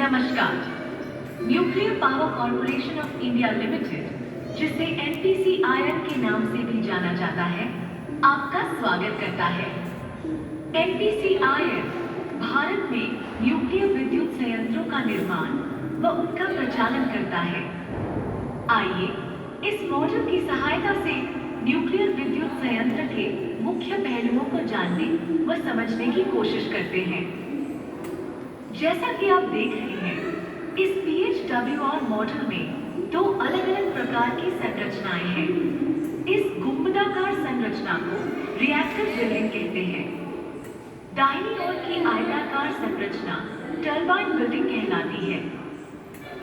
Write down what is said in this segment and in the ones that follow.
नमस्कार। Nuclear power corporation of India limited, जिसे NPCIL के नाम से भी जाना जाता है, आपका स्वागत करता है। NPCIL भारत में न्यूक्लियर विद्युत संयंत्रों का निर्माण व उनका प्रचालन करता है। आइए इस मॉडल की सहायता से न्यूक्लियर विद्युत संयंत्र के मुख्य पहलुओं को जानने व समझने की कोशिश करते हैं। जैसा कि आप देख रहे हैं, इस PHWR मॉडल में दो अलग-अलग प्रकार की संरचनाएं हैं। इस गुंबदाकार संरचना को रिएक्टर बिल्डिंग कहते हैं। दाहिनी ओर की आयताकार संरचना टरबाइन बिल्डिंग कहलाती है।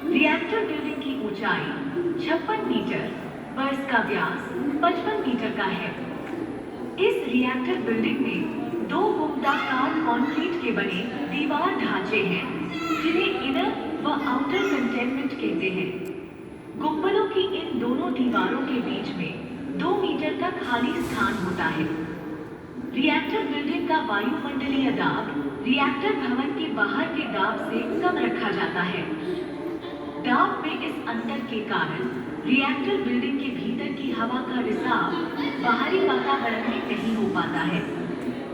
रिएक्टर बिल्डिंग की ऊंचाई 56 मीटर व इसका व्यास 55 मीटर का है। इस रिएक्टर बिल्डिंग में दो गुंबदाकार कंक्रीट के बने दीवार ढांचे हैं, जिन्हें इनर व आउटर कंटेनमेंट कहते हैं। गुंबदों की इन दोनों दीवारों के बीच में 2 मीटर का खाली स्थान होता है। रिएक्टर बिल्डिंग का वायुमंडलीय दाब रिएक्टर भवन के बाहर के दाब से कम रखा जाता है। दाब में इस अंतर के कारण रिएक्टर बिल्डिंग के भीतर की हवा का रिसाव बाहरी वातावरण में नहीं हो पाता है।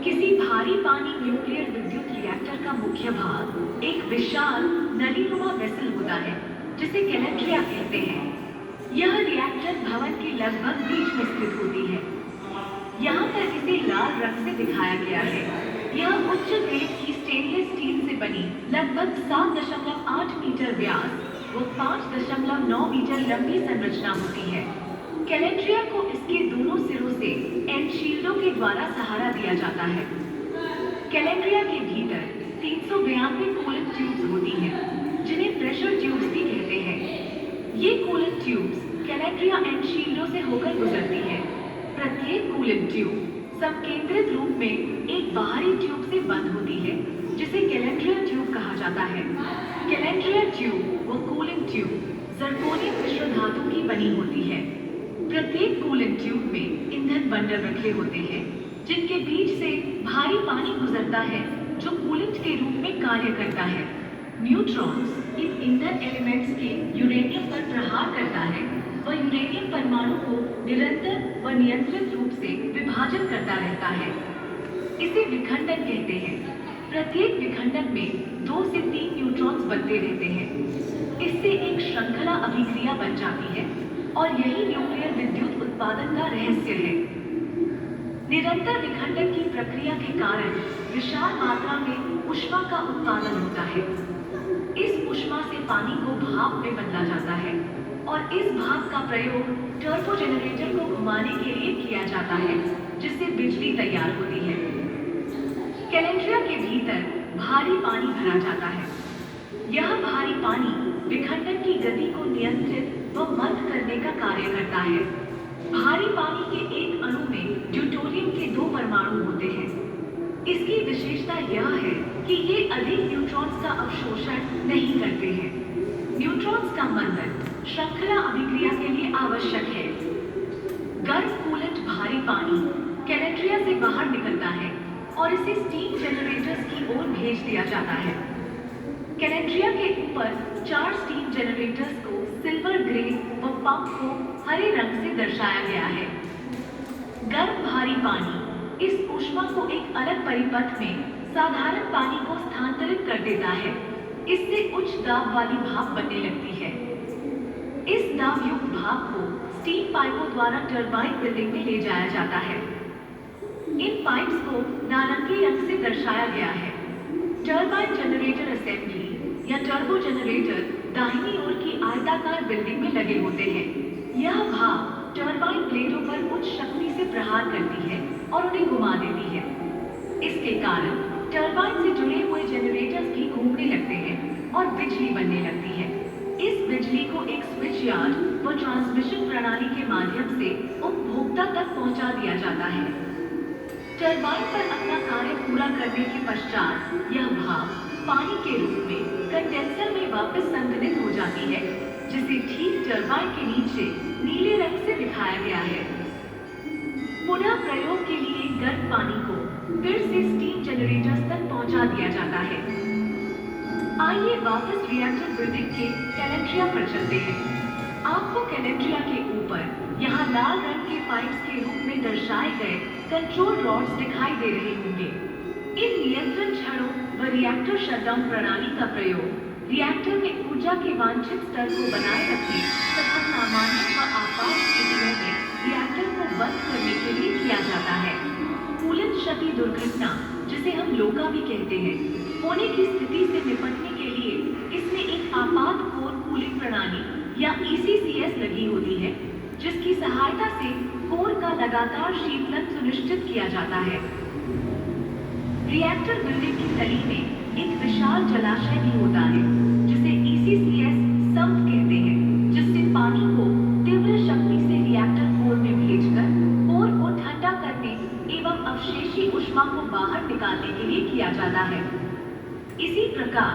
किसी भारी पानी न्यूक्लियर विद्युत रिएक्टर का मुख्य भाग एक विशाल नलीनुमा वेसल होता है, जिसे कैलेंड्रिया कहते हैं। यह रिएक्टर भवन के लगभग बीच में स्थित होती है। यहाँ पर इसे लाल रंग से दिखाया गया है। यह उच्च ग्रेड की स्टेनलेस स्टील से बनी लगभग 7.8 मीटर व्यास व 5.9 मीटर लंबी संरचना होती है। कैलेंड्रिया को इसके दोनों सिरों से एंड शील्डों के द्वारा सहारा दिया जाता है। कैलेंड्रिया के भीतर 392 कूलेंट ट्यूब्स होती हैं, जिन्हें प्रेशर ट्यूब्स भी कहते हैं। ये कूलेंट ट्यूब्स कैलेंड्रिया एंड शील्डों से होकर गुजरती है। प्रत्येक कूलेंट ट्यूब संकेंद्रित रूप में एक बाहरी ट्यूब से बंद होती है, जिसे कैलेंड्रिया ट्यूब कहा जाता है। कैलेंड्रिया ट्यूब व कूलेंट ट्यूब जर्कोनियम मिश्र धातु की बनी होती है। प्रत्येक कूलेंट ट्यूब में ईंधन बंडल रखे होते हैं, जिनके बीच से भारी पानी गुजरता है, जो कूलेंट के रूप में कार्य करता है। न्यूट्रॉन्स इन ईंधन एलिमेंट्स के यूरेनियम पर प्रहार करता है व यूरेनियम परमाणु को निरंतर व नियंत्रित रूप से विभाजन करता रहता है। इसे विखंडन कहते हैं। प्रत्येक विखंडन में 2 से 3 न्यूट्रॉन्स बनते रहते हैं। इससे एक श्रृंखला अभिक्रिया बन जाती है और यही न्यूक्लियर विद्युत उत्पादन का रहस्य है। निरंतर विखंडन की प्रक्रिया के कारण विशाल मात्रा में ऊष्मा का उत्पादन होता है। इस ऊष्मा से पानी को भाप में बदला जाता है और इस भाप का प्रयोग टर्बो जनरेटर को घुमाने के लिए किया जाता है, जिससे बिजली तैयार होती है। कैलेंड्रिया के भीतर भारी पानी भरा जाता है। यह भारी पानी विखंडन की गति को नियंत्रित व मंद करने का कार्य करता है। भारी पानी के एक अणु में ड्यूटेरियम के 2 परमाणु होते हैं। इसकी विशेषता यह है कि ये अधिक न्यूट्रॉन्स का अवशोषण नहीं करते हैं। न्यूट्रॉन्स का मंदन श्रृंखला अभिक्रिया के लिए आवश्यक है। गर्म कूलेंट भारी पानी कैलेंड्रिया से बाहर निकलता है और इसे स्टीम जनरेटर्स की ओर भेज दिया जाता है। कैलेंड्रिया के ऊपर 4 स्टीम जनरेटर्स को सिल्वर ग्रे व पंप को हरे रंग से दर्शाया गया है। गर्म भारी पानी इस ऊष्मा को एक अलग परिपथ में साधारण पानी को स्थानांतरित कर देता है। इससे उच्च दाब वाली भाप बनने लगती है। इस दाब युक्त भाप को स्टीम पाइपों द्वारा टरबाइन बिल्डिंग में ले जाया जाता है। इन पाइप्स को नारंगी रंग से दर्शाया गया है। टरबाइन जनरेटर असेंबली या टर्बो जनरेटर दाहिनी ओर की आयताकार बिल्डिंग में लगे होते हैं। यह भाप टरबाइन ब्लेडों पर उच्च शक्ति से प्रहार करती है और उन्हें घुमा देती है। इसके कारण टरबाइन से जुड़े हुए जनरेटर्स भी घूमने लगते हैं और बिजली बनने लगती है। इस बिजली को एक स्विच यार्ड व ट्रांसमिशन प्रणाली के माध्यम से उपभोक्ता तक पहुंचा दिया जाता है। टरबाइन पर अपना कार्य पूरा करने के पश्चात यह भाप पानी के रूप में कंडेंसर में वापस संघनित हो जाती है, जिसे ठीक टरबाइन के नीचे नीले रंग से दिखाया गया है। पुनः प्रयोग के लिए गर्म पानी को फिर से स्टीम जनरेटर्स तक पहुंचा दिया जाता है। आइए वापस रिएक्टर बिल्डिंग के कैलेंड्रिया पर चलते हैं। आपको कैलेंड्रिया के ऊपर यहाँ लाल रंग के पाइप्स के रूप में दर्शाए गए कंट्रोल रॉड्स दिखाई दे रहे होंगे। इन नियंत्रण छड़ों व रिएक्टर शटडाउन प्रणाली का प्रयोग रिएक्टर में ऊर्जा के वांछित स्तर को बनाए रखने तथा सामान्य व आपात स्थितियों में रिएक्टर को बंद करने के लिए किया जाता है। कूलेंट क्षति दुर्घटना, जिसे हम लोका भी कहते हैं, होने की स्थिति से निपटने के लिए इसमें एक आपात कोर कूलिंग प्रणाली या ECCS लगी होती है, जिसकी सहायता से कोर का लगातार शीतलन सुनिश्चित किया जाता है। रिएक्टर बिल्डिंग की तली में एक विशाल जलाशय भी होता है, जिसे ECCS सम्प कहते हैं, जिससे पानी को तीव्र शक्ति से रिएक्टर कोर में भेजकर कोर को ठंडा करने एवं अवशेषी ऊष्मा को बाहर निकालने के लिए किया जाता है। इसी प्रकार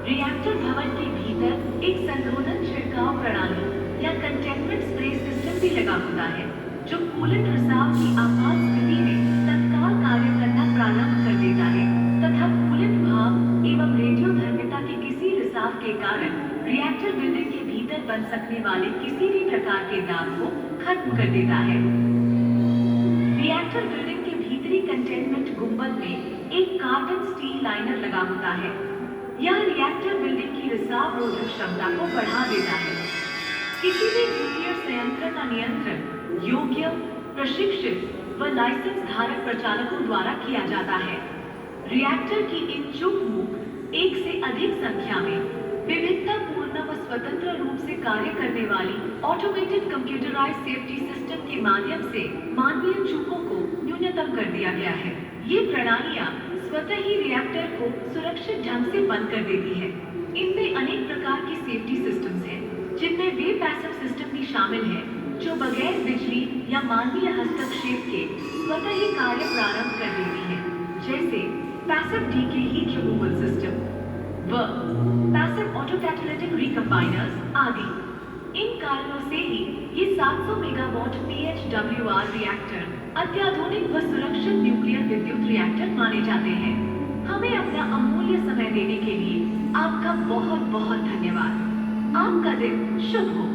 रिएक्टर भवन के भीतर एक संरोधन छिड़काव प्रणाली या कंटेनमेंट स्प्रे सिस्टम भी लगा होता है, जो कूलेंट रिसाव की आपात स्थिति में तत्काल कार्य करना प्रारंभ कर देता है तथा कूलेंट भाप एवं रेडियोधर्मिता के किसी रिसाव के कारण रिएक्टर बिल्डिंग के भीतर बन सकने वाले किसी भी प्रकार के दाब को खत्म कर देता है। रिएक्टर बिल्डिंग के भीतरी कंटेनमेंट गुंबद में एक कार्बन स्टील लाइनर लगा होता है। यह रिएक्टर बिल्डिंग की रिसाव रोधक क्षमता को बढ़ा देता है। किसी भी न्यूक्लियर संयंत्र का नियंत्रण योग्य, प्रशिक्षित व लाइसेंस धारक प्रचालकों द्वारा किया जाता है। रिएक्टर की इन चुप-मुख एक से अधिक संख्या में विविधतापूर्ण व स्वतंत्र रूप से कार्य करने वाली ऑटोमेटेड कंप्यूटराइज्ड सेफ्टी सिस्टम के माध्यम से मानवीय चूकों को न्यूनतम कर दिया गया है। ये प्रणालियां स्वतः ही रिएक्टर को सुरक्षित ढंग से बंद कर देती है। इनमें अनेक प्रकार की सेफ्टी सिस्टम्स हैं, जिनमें वे पैसिव सिस्टम भी शामिल है, जो बगैर बिजली या मानवीय हस्तक्षेप के स्वतः ही कार्य प्रारंभ कर देती है, जैसे passive decay heat removal system व पैसिव ऑटो कैटालिटिक रिकम्बाइनर्स आदि। इन कारणों से ही ये 700 मेगावाट PHWR रिएक्टर अत्याधुनिक व सुरक्षित न्यूक्लियर विद्युत रिएक्टर माने जाते हैं। हमें अपना अमूल्य समय देने के लिए आपका बहुत बहुत धन्यवाद। आपका दिन शुभ हो।